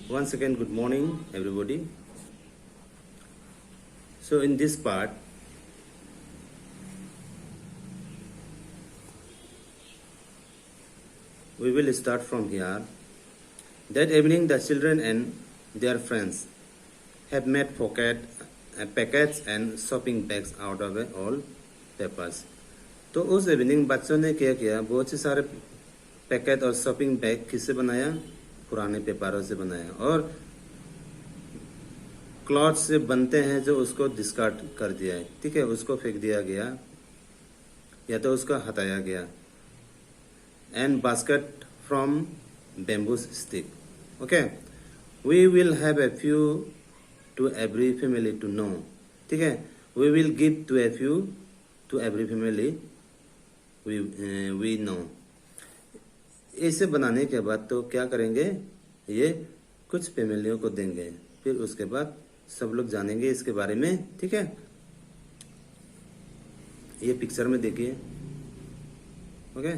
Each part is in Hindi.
Once again, good morning, everybody. So, in this part, we will start from here. That evening, the children and their friends have made packets and shopping bags out of all papers. तो उस इवनिंग बच्चों ने क्या किया, बहुत से सारे पैकेट और शॉपिंग बैग किससे बनाया, पुराने पेपरों से बनाया, और क्लॉथ से बनते हैं जो उसको डिस्कार्ड कर दिया है, ठीक है, उसको फेंक दिया गया या तो उसको हटाया गया. And basket from bamboo stick. Okay, we will have a few to every family to know. ठीक है, we will give to a few to every family we know. इसे बनाने के बाद तो क्या करेंगे, ये कुछ फैमिलियों को देंगे, फिर उसके बाद सब लोग जानेंगे इसके बारे में. ठीक है, ये पिक्चर में देखिए. Okay,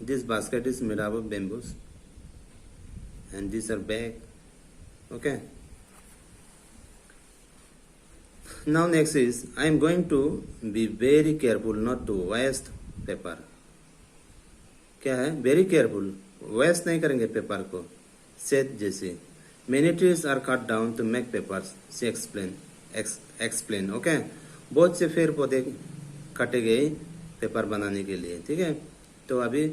this basket is made of bamboos and this are bag. Okay, now next is I am going to be very careful not to waste paper. क्या है, वेरी केयरफुल, वेस्ट नहीं करेंगे पेपर को. सेट जैसे many trees are cut down to make papers, she explain. Okay, बहुत से पेड़ पौधे काटे गए पेपर बनाने के लिए. ठीक है, तो अभी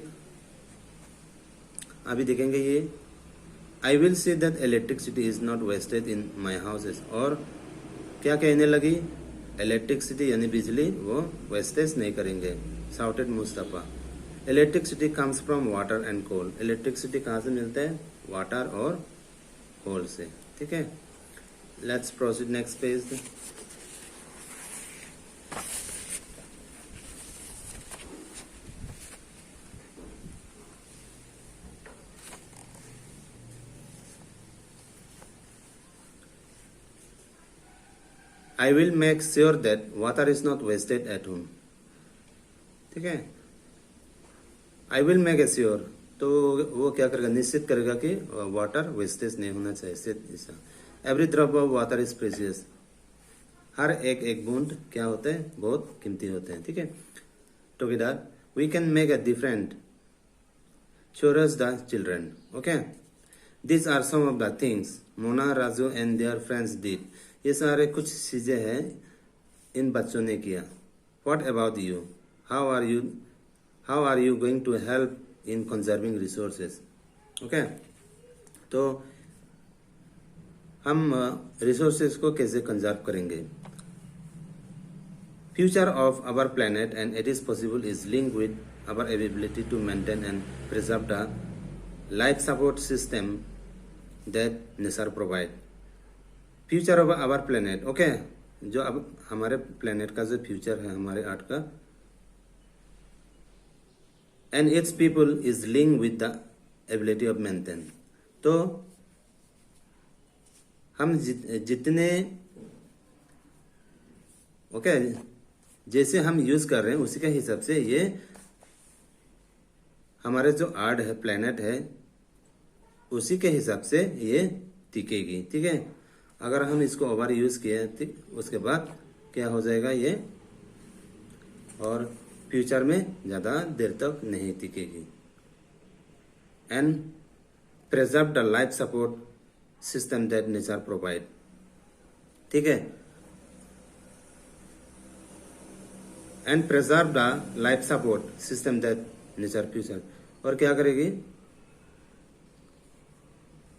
देखेंगे ये. I will see that electricity is not wasted in my houses. और क्या कहने लगी, इलेक्ट्रिसिटी यानी बिजली वो वेस्टेज नहीं करेंगे. Shouted Mustafa. Electricity comes from water and coal. Electricity कहाँ से मिलता है, वाटर और कोल से. ठीक है, let's proceed next page. I will make sure that water is not wasted at home. ठीक है, I will make sure, तो वो क्या करेगा, निश्चित करेगा कि वाटर वेस्टेज नहीं होना चाहिए. Every drop of water is precious. हर एक बूंद क्या होता है, बहुत कीमती होते हैं. ठीक है, together we can make a different. Chorus the children. Okay, these are some of the things Mona, Raju and their friends did. ये सारे कुछ चीजें हैं इन बच्चों ने किया. What about you? How are you going to help in conserving resources? Okay, तो हम रिसोर्सेज को कैसे कंजर्व करेंगे. Future of our planet and it is possible is linked with our ability to maintain and preserve the life support system that nature provide. Future of our planet. Okay, जो अब हमारे प्लेनेट का जो फ्यूचर है, हमारे अर्थ का, and it's people is link with the ability of maintain. तो हम जितने ओके जैसे हम यूज कर रहे हैं उसी के हिसाब से ये हमारे जो अर्थ है, प्लेनेट है, उसी के हिसाब से ये टिकेगी. ठीक है, अगर हम इसको ओवर यूज किए उसके बाद क्या हो जाएगा ये, और फ्यूचर में ज्यादा देर तक नहीं टिकेगी. And preserve the life support system that nature provide. ठीक है, and preserve the life support system that nature future. और क्या करेगी,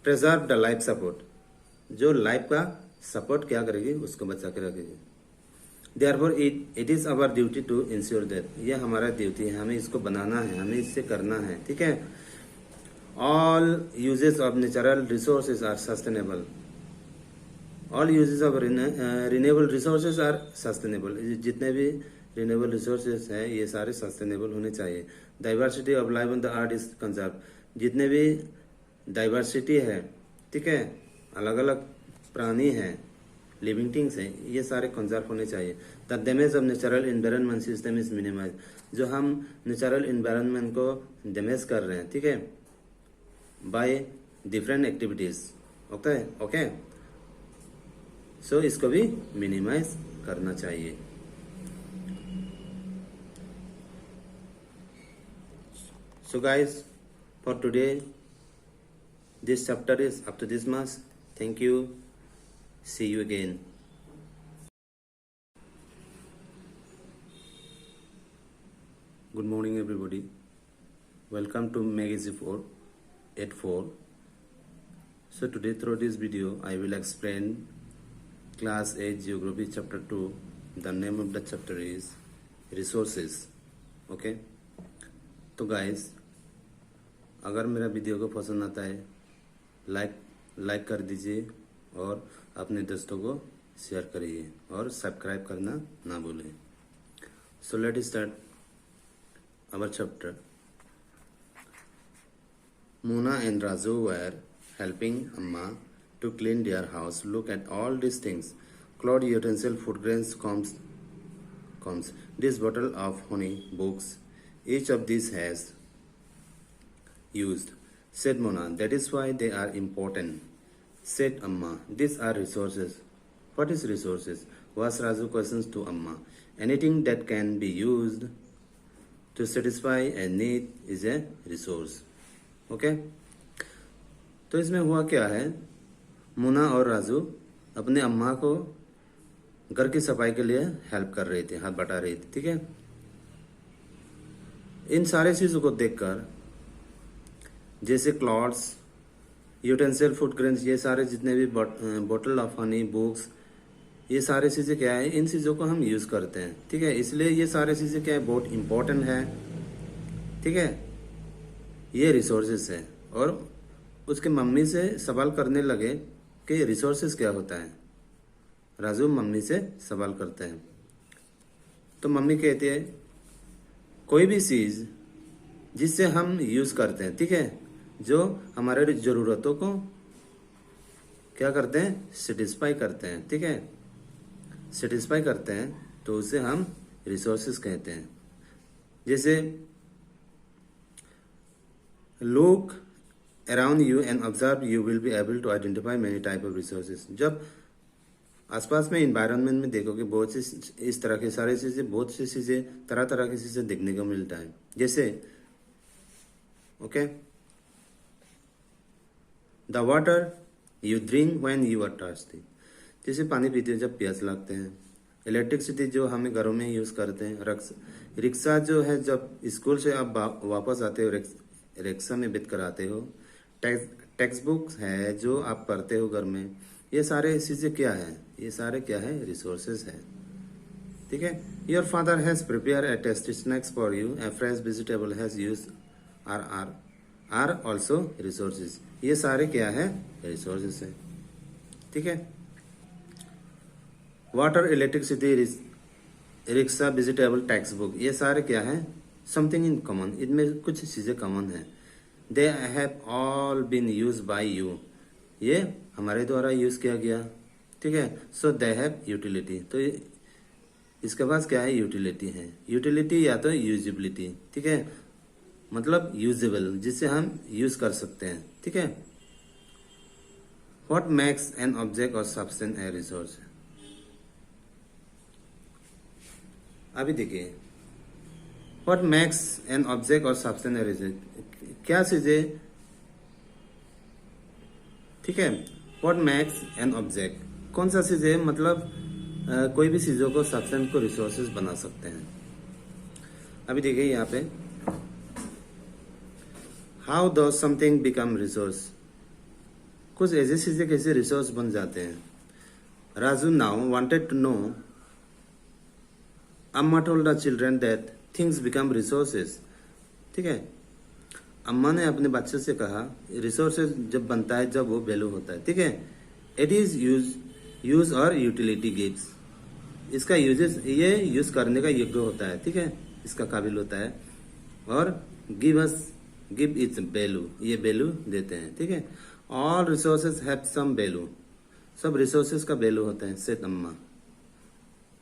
प्रिजर्व द लाइफ सपोर्ट, जो लाइफ का सपोर्ट क्या करेगी, उसको बचा के रखेगी. Therefore it is our duty to ensure that, ये हमारा ड्यूटी है, हमें इसको बनाना है, हमें इससे करना है. ठीक है, all uses of natural resources are sustainable. All uses of renewable resources are sustainable. जितने भी renewable resources हैं ये सारे sustainable होने चाहिए. Diversity of life on the earth is conserved. जितने भी diversity है, ठीक है, अलग अलग प्राणी हैं, लिविंग थिंग्स हैं, ये सारे कंजर्व होने चाहिए. The damage of natural environment system is minimize. जो हम नेचुरल एनवायरनमेंट को डैमेज कर रहे हैं, ठीक है, by different activities. Okay okay, so इसको भी मिनिमाइज करना चाहिए। So guys, for today, this chapter is up to this much. Thank you. See you again. Good morning, everybody. Welcome to Magazine 484. So today, through this video, I will explain Class 8 Geography Chapter 2. The name of the chapter is Resources. Okay. तो गाइस, अगर मेरा वीडियो को पसंद आता है लाइक कर दीजिए और अपने दोस्तों को शेयर करिए और सब्सक्राइब करना ना भूलें। So let start our chapter. Mona and Raju were helping Amma to clean their house. Look at all these things: cloth, utensil, food grains, combs, this bottle of honey, books. Each of these has used, said Mona. That is why they are important, said Amma. These are resources. What is resources? Was Raju questions to Amma. Anything that can be used to satisfy a need is a resource. Okay? तो इसमें हुआ क्या है, मुना और राजू अपने अम्मा को घर की सफाई के लिए हेल्प कर रहे थे, हाथ बटा रहे थे। ठीक है, इन सारे चीज़ों को देखकर, जैसे क्लॉथ्स, यूटेंसिल, फूड ग्रेन्स, ये सारे जितने भी बॉटल ऑफ हनी, बुक्स, ये सारे चीज़ें क्या है, इन चीज़ों को हम यूज़ करते हैं। ठीक है, इसलिए ये सारे चीज़ें क्या है, बहुत इम्पोर्टेंट है। ठीक है, ये रिसोर्सेस है। और उसके मम्मी से सवाल करने लगे कि रिसोर्सेस क्या होता है। राजू मम्मी से सवाल करते हैं तो मम्मी कहती है, कोई भी चीज़ जिससे हम यूज़ करते हैं, ठीक है, जो हमारे ज़रूरतों को क्या करते हैं, सेटिस्फाई करते हैं। ठीक है, सेटिस्फाई करते हैं तो उसे हम रिसोर्सेस कहते हैं। जैसे look around you and observe, you will be able to identify many type of resources. जब आसपास में इन्वायरमेंट में देखोगे, बहुत सी इस तरह के सारे चीज़ें, बहुत सी चीज़ें, तरह तरह की चीज़ें देखने को मिलता है। जैसे okay, the water you drink when you are thirsty, जैसे पानी पीते हैं जब प्यास लगते हैं। इलेक्ट्रिसिटी जो हमें घरों में यूज़ करते हैं। रिक्शा जो है, जब स्कूल से आप वापस आते हो, रिक्शा में बित कर आते हो। टेक्स्ट बुक्स है जो आप पढ़ते हो घर में। ये सारे चीज़ें क्या है, ये सारे क्या है, रिसोर्सेज है। ठीक है, your father has prepare a tasty snacks for you, a fresh vegetable has use are also resources. ये सारे क्या है, रिसोर्सेज है। ठीक है, water, electricity, rickshaw, vegetable, text book, ये सारे क्या है, समथिंग इन कॉमन, इनमें कुछ चीज़ें कॉमन है। They have all been use by you, ये हमारे द्वारा यूज़ किया गया। ठीक है, सो दे हैव यूटिलिटी, तो इसके पास क्या है, यूटिलिटी है। यूटिलिटी या तो यूजिबिलिटी। ठीक है, मतलब यूजेबल, जिससे हम यूज कर सकते हैं। ठीक है, व्हाट मेक्स एन ऑब्जेक्ट और सब्सटेंस ए रिसोर्स। अभी देखिए, व्हाट मेक्स एन ऑब्जेक्ट और सब्सटेंस ए रिसोर्स, क्या चीजें। ठीक है, व्हाट मेक्स एन ऑब्जेक्ट, कौन सा चीज है, मतलब कोई भी चीजों को, सब्सटेंस को रिसोर्सेज बना सकते हैं। अभी देखिए यहाँ पे, how does something become resource, कुछ ऐसी चीजें कैसे रिसोर्स बन जाते हैं। Raju now wanted to know, Amma told the children that things become resources. ठीक है, अम्मा ने अपने बच्चे से कहा, रिसोर्सेज जब बनता है जब वो वैल्यू होता है। ठीक है, इट इज यूज और यूटिलिटी गिव्स, इसका यूजेस, ये यूज करने का योग्य होता है। ठीक है, इसका काबिल होता है। और गिव इट्स वैल्यू, ये वैल्यू देते हैं। ठीक है, all resources have some value, सब रिसोर्सेज का वैल्यू होता है, said Amma.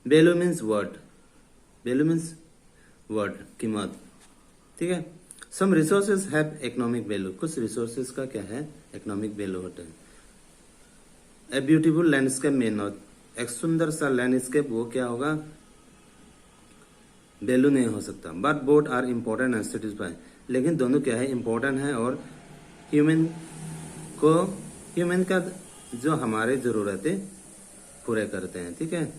Value means worth, value means worth, कीमत। ठीक है, some resources have economic value, कुछ रिसोर्सेज का क्या है, इकोनॉमिक वैल्यू होता है। ए ब्यूटीफुल लैंडस्केप में नॉट, एक सुंदर सा लैंडस्केप वो क्या होगा, वैल्यू नहीं हो सकता। But both are important and satisfy, लेकिन दोनों क्या है, इम्पोर्टेंट है और ह्यूमन का जो हमारे जरूरतें पूरे करते हैं, ठीक है।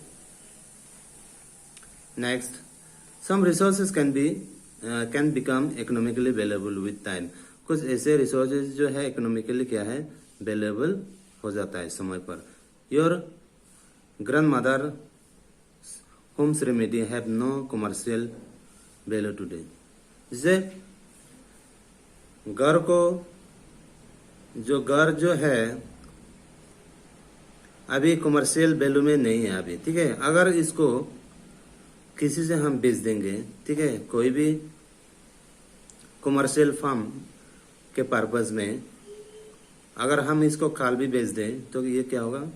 Next, some resources can become economically valuable with time, कुछ ऐसे रिसोर्सेज जो है इकोनॉमिकली क्या है, वेलेबल हो जाता है समय पर। Your grandmother homes remedy have no commercial value today, जैसे घर जो है अभी कमर्शियल वैल्यू में नहीं है अभी, ठीक है। अगर इसको किसी से हम बेच देंगे, ठीक है, कोई भी कमर्शियल फार्म के पर्पज में अगर हम इसको खाल भी बेच दें तो ये क्या होगा,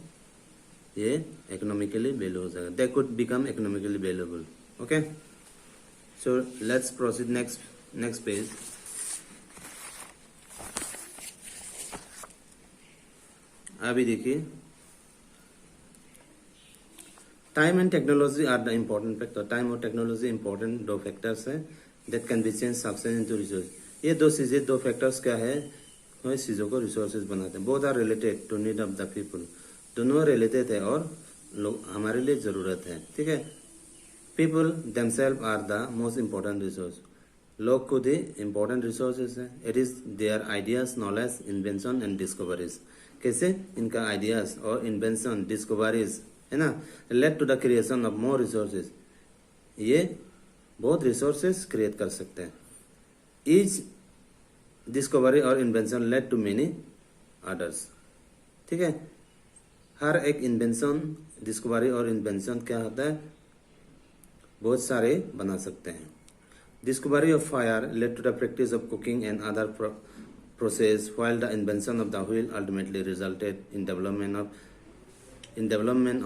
ये इकोनॉमिकली वैल्यू हो जाएगा, they could become economically valuable. Okay, so let's proceed next page. अभी देखिए, time and technology are the important factor, time और टेक्नोलॉजी इंपॉर्टेंट दो फैक्टर्स हैं that can be change success into resource. ये दो फैक्टर्स क्या है, वो चीजों को रिसोर्सेज बनाते हैं। Both are related to need of the people, दोनों रिलेटेड है और लोग हमारे लिए जरूरत है, ठीक है। People themselves are the most important resource, लोग खुद ही इम्पोर्टेंट रिसोर्सेज है। It is their ideas, knowledge, invention and discoveries, कैसे इनका आइडियाज और इन्वेंशन, डिस्कवरीज है ना, led to the creation of more resources, ये बहुत रिसोर्सेज क्रिएट कर सकते हैं। ईच डिस्कवरी और invention led to many others, ठीक है। हर एक इन्वेंशन, डिस्कवरी और इन्वेंशन क्या होता है, बहुत सारे बना सकते हैं। Discovery of fire led to the practice of cooking and other process, while the invention of the wheel ultimately resulted in development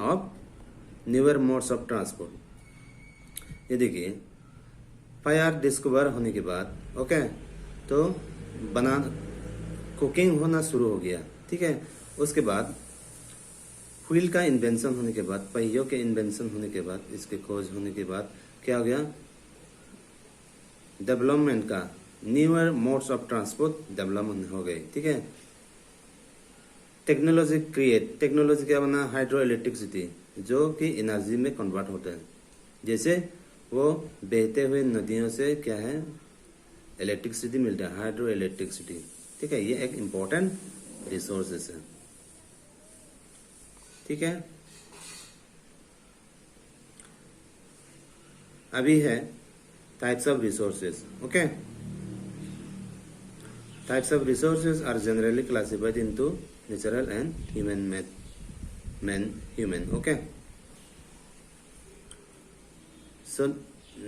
of newer modes of transport। ये देखिए, फायर डिस्कवर होने के बाद ओके, तो कुकिंग होना शुरू हो गया, ठीक है। उसके बाद व्हील का इन्वेंशन होने के बाद, पहियों के इन्वेंशन होने के बाद, इसके खोज होने के बाद क्या हो गया, डेवलपमेंट का newer modes of transport development हो गए, ठीक है। टेक्नोलॉजी क्या बना, हाइड्रो इलेक्ट्रिसिटी, जो कि एनर्जी में कन्वर्ट होता है। जैसे वो बहते हुए नदियों से क्या है, इलेक्ट्रिसिटी मिलता है, हाइड्रो इलेक्ट्रिसिटी, ठीक है। ये एक इम्पोर्टेंट रिसोर्सेस है, ठीक है। अभी है types of resources, okay. Types of resources are generally classified into natural and human, okay. So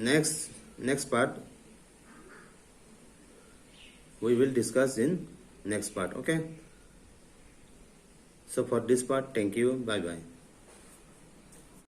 next part we will discuss in next part, okay. So for this part, thank you, bye bye.